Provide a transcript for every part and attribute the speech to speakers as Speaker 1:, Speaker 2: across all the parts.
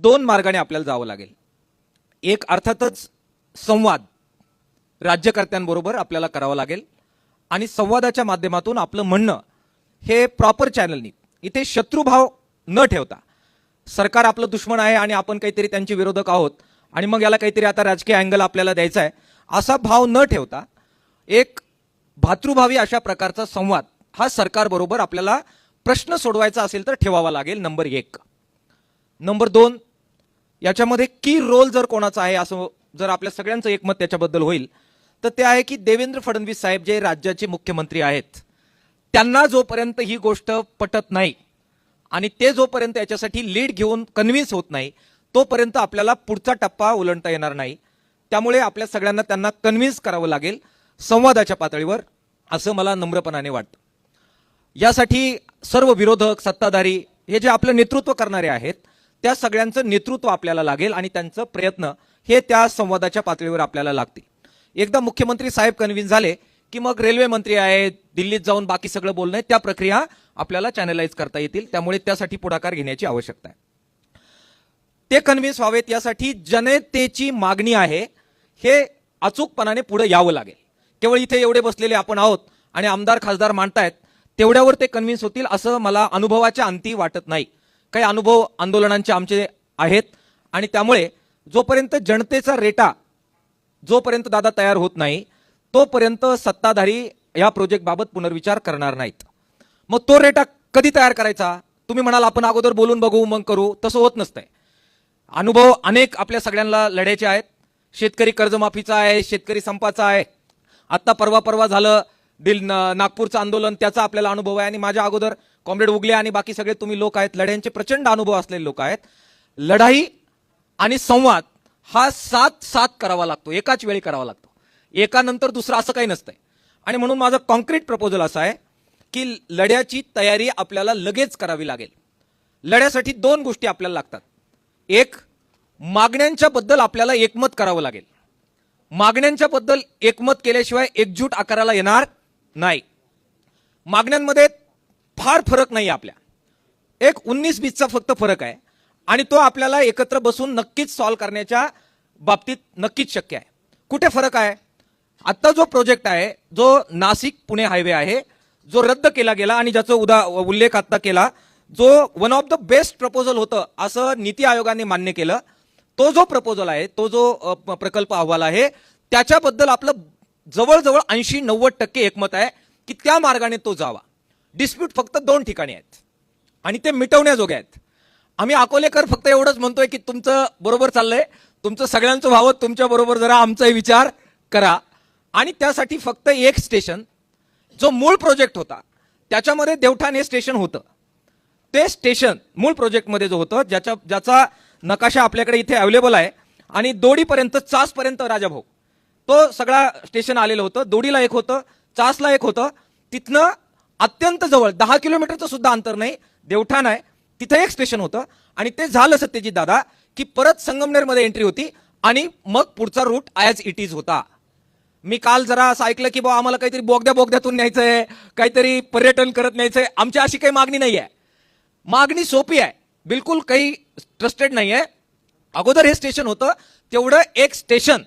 Speaker 1: दोन मार्गाने आपल्याला जावं लागेल. एक अर्थातच संवाद राज्यकर्त्यांबरोबर आपल्याला करावा लागेल आणि संवादाच्या माध्यमातून आपलं म्हणणं हे प्रॉपर चॅनलनी, इथे शत्रुभाव न ठेवता, सरकार आपलं दुश्मन आहे आणि आपण काहीतरी त्यांचे विरोधक आहोत आणि मग याला काहीतरी आता राजकीय अँगल आपल्याला द्यायचा आहे, असा भाव न ठेवता एक भातृभावी अशा प्रकारचा संवाद हा सरकारबरोबर आपल्याला प्रश्न सोडवायचा असेल तर ठेवावा लागेल. नंबर एक. नंबर दोन, याच्यामध्ये की रोल जर कोणाचा आहे असं जर आपल्या सगळ्यांचं एकमत त्याच्याबद्दल होईल तर ते आहे की देवेंद्र फडणवीस साहेब जे राज्याचे मुख्यमंत्री आहेत, त्यांना जोपर्यंत ही गोष्ट पटत नाही आणि ते जोपर्यंत याच्यासाठी लीड घेऊन कन्व्हिन्स होत नाही तोपर्यंत आपल्याला पुढचा टप्पा ओलांडता येणार नाही. त्यामुळे आपल्या सगळ्यांना त्यांना कन्व्हिन्स करावं लागेल संवादाच्या पातळीवर, असं मला नम्रपणाने वाटतं. यासाठी सर्व विरोधक, सत्ताधारी हे जे आपलं नेतृत्व करणारे आहेत त्या सगळ्यांचं नेतृत्व आपल्याला लागेल आणि त्यांचं प्रयत्न हे त्या संवादाच्या पातळीवर आपल्याला लागतील. एकदा मुख्यमंत्री साहेब कन्व्हिन्स झाले की मग रेल्वे मंत्री आहेत, दिल्लीत जाऊन बाकी सगळं बोलणं आहे, त्या प्रक्रिया आपल्याला चॅनलाइज करता येतील. त्यामुळे त्यासाठी पुढाकार घेण्याची आवश्यकता आहे. ते कन्व्हिन्स व्हावेत यासाठी जनतेची मागणी आहे हे अचूकपणाने पुढे यावं लागेल. केवळ इथे एवढे बसलेले आपण आहोत आणि आमदार खासदार मांडतायत तेवढ्यावर ते कन्व्हिन्स होतील असं मला अनुभवाच्या अंती वाटत नाही. काही अनुभव आंदोलनांचे आमचे आहेत आणि त्यामुळे जोपर्यंत जनतेचा रेटा जोपर्यंत दादा तयार होत नाही तोपर्यंत सत्ताधारी या प्रोजेक्ट बाबत पुनर्विचार करणार नाहीत. मग तो रेटा कधी तयार करायचा? तुम्ही म्हणाल आपण अगोदर बोलून बघू मग करू, तसं होत नसतंय. अनुभव अनेक आपल्या सगळ्यांना लढायचे आहेत. शेतकरी कर्जमाफीचा आहे, शेतकरी संपाचा आहे, आता परवा झालं नागपूरचं आंदोलन, त्याचा आपल्याला अनुभव आहे. आणि माझ्या अगोदर कॉम्रेड उगले आणि बाकी सगळे तुम्ही लोक आहेत, लढ्यांचे प्रचंड अनुभव असलेले लोक आहेत. लढाई आणि संवाद हा साथ करावा लागतो, एकाच वेळी करावा लागतो, एकानंतर दुसरा असं काही नसतंय. आणि म्हणून माझं कॉन्क्रीट प्रपोजल असं आहे की लढ्याची तयारी आपल्याला लगेच करावी लागेल. लढ्यासाठी दोन गोष्टी आपल्याला लागतात. एक, मागण्यांच्या बद्दल आपल्याला एकमत करावं लागेल. मागण्यांच्या बद्दल एकमत केल्याशिवाय एकजूट आकाराला येणार नाही. मागण्यांमध्ये फार फरक नाही आपल्या, एक 19-20चा फक्त फरक आहे आणि तो आपल्याला एकत्र बसून नक्कीच सॉल्व्ह करण्याच्या बाबतीत नक्कीच शक्य आहे. कुठे फरक आहे? आता जो प्रोजेक्ट आहे, जो नाशिक पुणे हायवे आहे, जो रद्द केला गेला आणि ज्याचा उल्लेख आता केला, जो one of the best proposal होतं असं नीती आयोगाने मान्य केलं, तो जो प्रपोजल आहे, तो जो प्रकल्प अहवाल आहे, त्याच्याबद्दल आपलं जवळजवळ 80-90% एकमत आहे की त्या मार्गाने तो जावा. डिस्प्यूट फक्त 2 ठिकाणी आहेत आणि ते मिटवण्याजोगे आहेत. आम्ही अकोलेकर फक्त एवढंच म्हणतोय की तुमचं बरोबर चाललंय, तुमचं सगळ्यांचं व्हावं, तुमच्या बरोबर जरा आमचाही विचार करा. आणि त्यासाठी फक्त एक स्टेशन, जो मूळ प्रोजेक्ट होता त्याच्यामध्ये देवठाण हे स्टेशन होतं, ते स्टेशन मूळ प्रोजेक्टमध्ये जो होतं, ज्याचा नकाशा आपल्याकडे इथे अवेलेबल आहे आणि दोडीपर्यंत, चासपर्यंत राजाभाऊ तो सगळा स्टेशन आलेलं होतं. दोडीला एक होतं, चासला एक होतं. तिथनं अत्यंत जवळ 10 किलोमीटरचं सुद्धा अंतर नाही, देवठाण आहे, तिथे एक स्टेशन होतं. आणि ते झालं सत्यजित दादा की परत संगमनेरमध्ये एंट्री होती आणि मग पुढचा रूट ॲज इट इज होता. मी काल जरा असं ऐकलं की बा आम्हाला काहीतरी बोगद्यातून न्यायचंय, काहीतरी पर्यटन करत न्यायचंय. आमची अशी काही मागणी नाही आहे. मागणी सोपी आहे, बिलकुल काही ट्रस्टेड नाही आहे. अगोदर हे स्टेशन होतं, तेवढं एक स्टेशन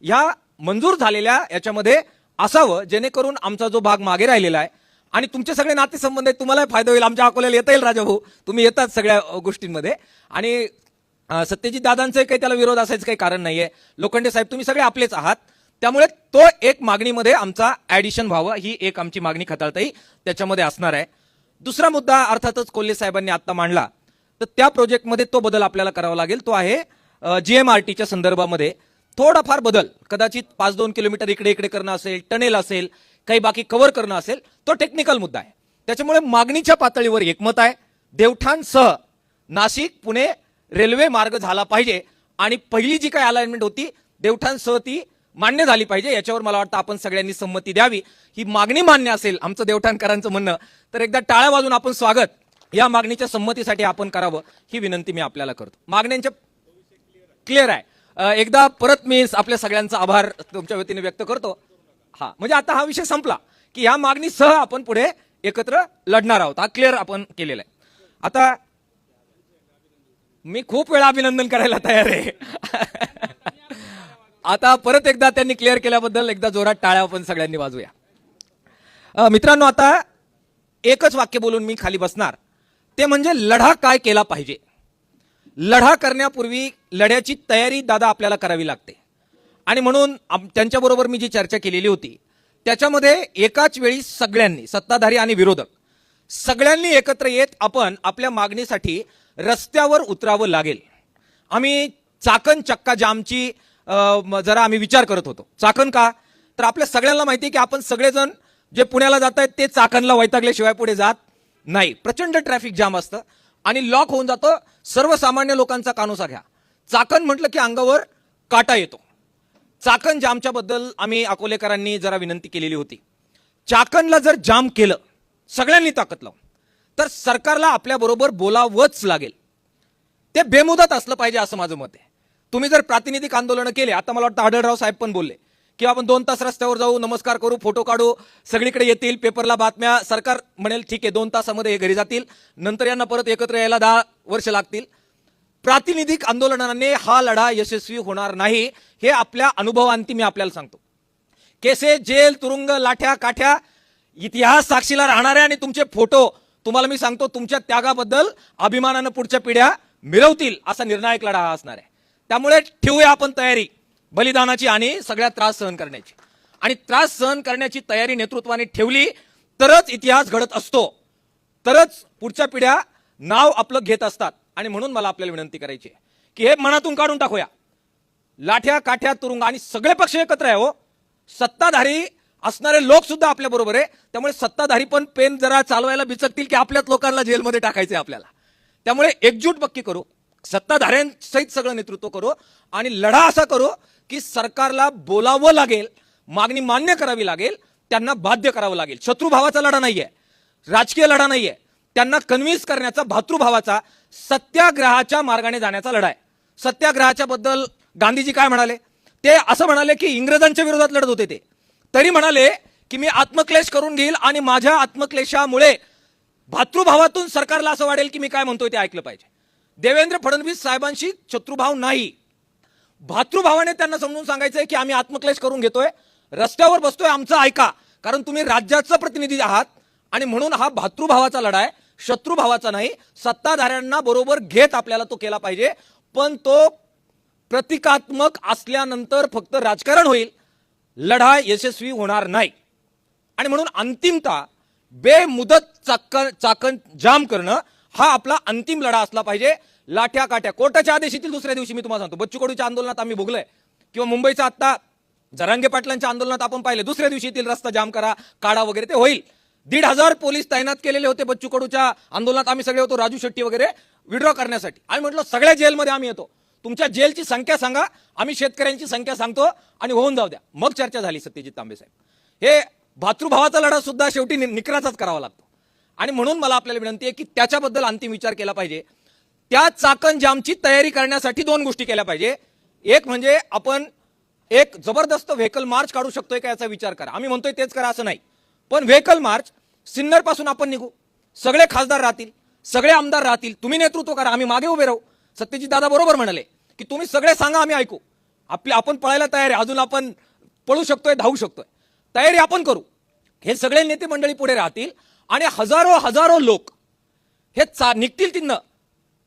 Speaker 1: ह्या मंजूर झालेल्या याच्यामध्ये असावं जेणेकरून आमचा जो भाग मागे राहिलेला आहे आणि तुमचे सगळे नातेसंबंध आहेत, तुम्हालाही फायदा होईल. आमच्या अकोल्याला येता येईल राजाभाऊ, तुम्ही येतात सगळ्या गोष्टींमध्ये. आणि सत्यजित दादांचं काही त्याला विरोध असायचं काही कारण नाहीये. लोखंडे साहेब तुम्ही सगळे आपलेच आहात. त्यामुळे तो एक मागणीमध्ये आमचा ऍडिशन व्हावं, ही एक आमची मागणी खताळताई त्याच्यामध्ये असणार आहे. दुसरा मुद्दा अर्थातच कोल्हे साहेबांनी आता मांडला, तर त्या प्रोजेक्टमध्ये तो बदल आपल्याला करावा लागेल. तो आहे GMRTच्या संदर्भामध्ये थोडाफार बदल, कदाचित 5-2 किलोमीटर इकडे करणं असेल, टनेल असेल, काही बाकी कव्हर करणं असेल, तो टेक्निकल मुद्दा आहे. त्याच्यामुळे मागणीच्या पातळीवर एकमत आहे. देवठाणसह नाशिक पुणे रेल्वे मार्ग झाला पाहिजे आणि पहिली जी काही अलाइनमेंट होती देवठाणसह ती मान्य झाली पाहिजे. याच्यावर मला वाटतं आपण सगळ्यांनी संमती द्यावी. ही मागणी मान्य असेल आमचं देवठाणकरांचं म्हणणं, तर एकदा टाळ्या वाजून आपण स्वागत या मागणीच्या संमतीसाठी आपण करावं, ही विनंती मी आपल्याला करतो. मागण्यांच्या क्लिअर आहे. एकदा परत मी आपल्या सगळ्यांचा आभार तुमच्या वतीने व्यक्त करतो. म्हणजे आता हा विषय संपला की या मागणीसह आपण पुढे एकत्र लढणार आहोत, हा क्लिअर आपण केलेला आहे. आता मी खूप वेळा अभिनंदन करायला तयार आहे. आता परत एकदा त्यांनी क्लिअर केल्याबद्दल एकदा जोरात टाळ्या आपण सगळ्यांनी वाजूया. मित्रांनो, आता एकच वाक्य बोलून मी खाली बसणार, ते म्हणजे लढा काय केला पाहिजे. लढा करण्यापूर्वी लढ्याची तयारी दादा आपल्याला करावी लागते. आणि म्हणून त्यांच्याबरोबर मी जी चर्चा केलेली होती त्याच्यामध्ये एकाच वेळी सगळ्यांनी, सत्ताधारी आणि विरोधक सगळ्यांनी एकत्र येत आपण आपल्या मागणीसाठी रस्त्यावर उतरावं लागेल. आम्ही चाकण चक्का जामची जरा आम्ही विचार करत होतो. चाकण का, तर आपल्या सगळ्यांना माहिती आहे की आपण सगळेजण जे पुण्याला जात आहेत ते चाकणला वैतागल्याशिवाय पुढे जात नाही. प्रचंड ट्रॅफिक जाम असतं आणि लॉक होऊन जातं. सर्वसामान्य लोकांचा कानोसा घ्या, चाकण म्हटलं की अंगावर काटा येतो. चाकण जामच्या बद्दल आम्ही अकोलेकरांनी जरा विनंती केलेली होती. चाकणला जर जाम केलं सगळ्यांनी ताकद लावून, तर सरकारला आपल्याबरोबर बोलावंच लागेल. ते बेमुदत असलं पाहिजे असं माझं मत आहे. तुम्ही जर प्रातिनिधिक आंदोलनं केले, आता मला वाटतं आढळराव साहेब पण बोलले की आपण 2 तास रस्त्यावर जाऊ, नमस्कार करू, फोटो काढू, सगळीकडे येतील, पेपरला बातम्या, सरकार म्हणेल ठीक आहे 2 तासामध्ये हे घरी जातील, नंतर यांना परत एकत्र यायला 10 वर्ष लागतील. प्रातिनिधिक आंदोलनाने हा लढा यशस्वी होणार नाही, हे आपल्या अनुभवांती मी आपल्याला सांगतो. केसे, जेल, तुरुंग, लाठ्या काठ्या इतिहास साक्षीला राहणारे आणि तुमचे फोटो तुम्हाला मी सांगतो तुमच्या त्यागाबद्दल अभिमानानं पुढच्या पिढ्या मिरवतील असा निर्णायक लढा हा असणार आहे. त्यामुळे ठेवूया आपण तयारी बलिदानाची आणि सगळ्या त्रास सहन करण्याची. आणि त्रास सहन करण्याची तयारी नेतृत्वाने ठेवली तरच इतिहास घडत असतो, तरच पुढच्या पिढ्या नाव आपलं घेत असतात. आणि म्हणून मला आपल्याला विनंती करायची आहे की हे मनातून काढून टाकूया. लाठ्या काठ्या तुरुंग आणि सगळे पक्ष एकत्र आहे हो. सत्ताधारी असणारे लोक सुद्धा आपल्या बरोबर आहे. त्यामुळे सत्ताधारी पण पेन जरा चालवायला बिचकतील की आपल्याच लोकांना जेलमध्ये टाकायचंय आपल्याला. त्यामुळे एकजूट पक्की करू, सत्ताधाऱ्यांसहित सगळं नेतृत्व करू आणि लढा असा करू की सरकारला बोलावं लागेल, मागणी मान्य करावी लागेल, त्यांना बाध्य करावं लागेल. शत्रुभावाचा लढा नाहीये, राजकीय लढा नाहीये, त्यांना कन्व्हिन्स करण्याचा, भातृभावाचा, सत्याग्रहाच्या मार्गाने जाण्याचा लढा आहे. सत्याग्रहाच्या बद्दल गांधीजी काय म्हणाले, ते असं म्हणाले की इंग्रजांच्या विरोधात लढत होते, ते तरी म्हणाले की मी आत्मक्लेश करून घेईल आणि माझ्या आत्मक्लेशामुळे भातृभावातून सरकारला असं वाटेल की मी काय म्हणतोय ते ऐकलं पाहिजे. देवेंद्र फडणवीस साहेबांशी शत्रुभाव नाही, भातृभावाने त्यांना समजून सांगायचंय की आम्ही आत्मक्लेश करून घेतोय, रस्त्यावर बसतोय, आमचं ऐका, कारण तुम्ही राज्याचं प्रतिनिधी आहात. आणि म्हणून हा भातृभावाचा लढा आहे, शत्रुभावाचा नाही. सत्ताधाऱ्यांना बरोबर घेत आपल्याला तो केला पाहिजे, पण तो प्रतिकात्मक असल्यानंतर फक्त राजकारण होईल, लढा यशस्वी होणार नाही. आणि म्हणून अंतिमतः बेमुदत चाकण जाम करणं हा आपला अंतिम लढा असला पाहिजे. लाठ्या काठ्या कोर्टाच्या आदेश येतील दुसऱ्या दिवशी. मी तुम्हाला सांगतो, बच्चू कडूच्या आंदोलनात आम्ही भोगलोय, किंवा मुंबईचा आता जरांगे पाटलांच्या आंदोलनात आपण पाहिले, दुसऱ्या दिवशी येतील रस्ता जाम करा, काढा वगैरे, ते होईल. 1,500 पोलीस तैनात केलेले होते बच्चू कडूच्या आंदोलनात. आम्ही सगळे होतो, राजू शेट्टी वगैरे, विड्रॉ करण्यासाठी. आम्ही म्हटलं सगळ्या जेलमध्ये आम्ही येतो, तुमच्या जेलची संख्या सांगा, आम्ही शेतकऱ्यांची संख्या सांगतो आणि होऊन जाऊ द्या. मग चर्चा झाली सत्यजित तांबे साहेब. हे भातृभावाचा लढा सुद्धा शेवटी निकराचाच करावा लागतो. आणि म्हणून मला आपल्याला विनंती आहे की त्याच्याबद्दल अंतिम विचार केला पाहिजे. त्या चाकण जामची तयारी करण्यासाठी 2 गोष्टी केल्या पाहिजे. एक म्हणजे आपण एक जबरदस्त व्हेकल मार्च काढू शकतोय का याचा विचार करा. आम्ही म्हणतोय तेच करा असं नाही, पण व्हेकल मार्च सिन्नर पासून आपण निघू, सगळे खासदार राहतील, सगळे आमदार राहतील, तुम्ही नेतृत्व करा, आम्ही मागे उभे राहू. सत्यजित दादा बरोबर म्हणाले की तुम्ही सगळे सांगा, आम्ही ऐकू. आपण पळायला तयार आहे, अजून आपण पळू शकतोय, धावू शकतोय, तयारी आपण करू. हे सगळे नेते मंडळी पुढे राहतील आणि हजारो लोक हे निघतील तिथनं.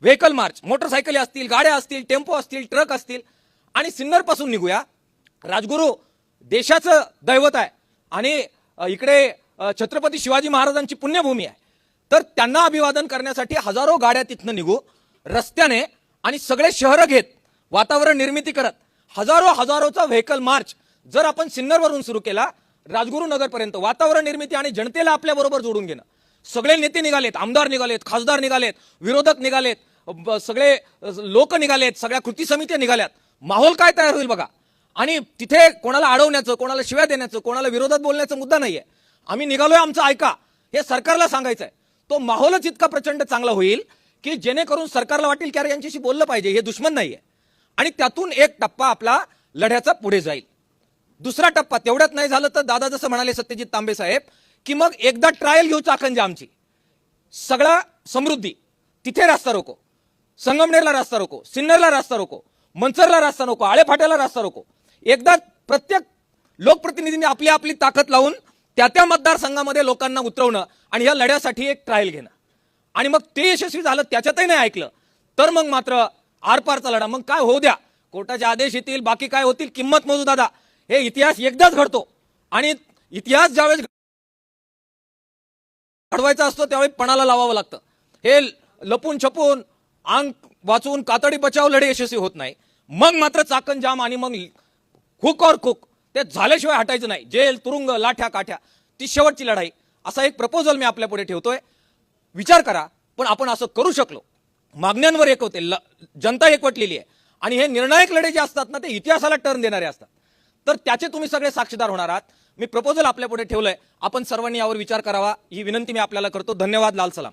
Speaker 1: व्हेकल मार्च, मोटरसायकली असतील, गाड्या असतील, टेम्पो असतील, ट्रक असतील, आणि सिन्नर पासून निघूया. राजगुरू देशाचं दैवत आहे आणि इकडे छत्रपती शिवाजी महाराजांची पुण्यभूमी आहे, तर त्यांना अभिवादन करण्यासाठी हजारो गाड्या तिथनं निघू रस्त्याने आणि सगळे शहरं घेत, वातावरण निर्मिती करत हजारोचा व्हेकल मार्च जर आपण सिन्नरवरून सुरू केला राजगुरू नगरपर्यंत, वातावरण निर्मिती आणि जनतेला आपल्या बरोबर जोडून घेणं. सगळे नेते निघालेत, आमदार निघालेत, खासदार निघालेत, विरोधक निघालेत, सगळे लोक निघालेत, सगळ्या कृती समित्या निघाल्यात. माहोल काय तयार होईल बघा. आणि तिथे कोणाला अडवण्याचं, कोणाला शिव्या देण्याचं, कोणाला विरोधात बोलण्याचा मुद्दा नाहीये. आम्ही निघालोय, आमचं ऐका, हे सरकारला सांगायचंय. तो माहोलच इतका प्रचंड चांगला होईल की जेणेकरून सरकारला वाटेल की अरे यांच्याशी बोललं पाहिजे, हे दुश्मन नाहीये. आणि त्यातून एक टप्पा आपला लढ्याचा पुढे जाईल. दुसरा टप्पा तेवढ्यात नाही झालं तर दादा जसं म्हणाले सत्यजित तांबे साहेब की मग एकदा ट्रायल घेऊ चाकण जामची, सगळा समृद्धी तिथे रस्ता रोको, संगमनेरला रास्ता रोको, सिन्नरला रास्ता रोको, मंचरला रास्ता रोको, आळेफाट्याला रास्ता रोको. एकदा प्रत्येक लोकप्रतिनिधींनी आपली आपली ताकद लावून त्या मतदारसंघामध्ये लोकांना उतरवणं आणि या लढ्यासाठी एक ट्रायल घेणं. आणि मग ते यशस्वी झालं, त्याच्यातही नाही ऐकलं, तर मग मात्र आरपारचा लढा. मग काय होऊ द्या, कोर्टाचे आदेश येतील, बाकी काय होतील, किंमत मोजू दादा. हे इतिहास एकदाच घडतो आणि इतिहास ज्यावेळेस घडवायचा असतो त्यावेळी पणाला लावावं लागतं. हे लपून छपून अंग वाचून कातडी बचाव लढे यशस्वी होत नाही. मग मात्र चाकण जाम आणि मग हुक और कुक ते झाल्याशिवाय हटायचं नाही. जेल, तुरुंग, लाठ्या काठ्या, ती शेवटची लढाई. असा एक प्रपोजल मी आपल्या पुढे ठेवतोय. विचार करा. पण आपण असं करू शकलो, मागण्यांवर एक होते, जनता एकवटलेली आहे आणि हे निर्णायक लढे जे असतात ना, ते इतिहासाला टर्न देणारे असतात. तर त्याचे तुम्ही सगळे साक्षीदार होणार आहात. मी प्रपोजल आपल्या पुढे ठेवलंय, आपण सर्वांनी यावर विचार करावा, ही विनंती मी आपल्याला करतो. धन्यवाद. लाल सलाम.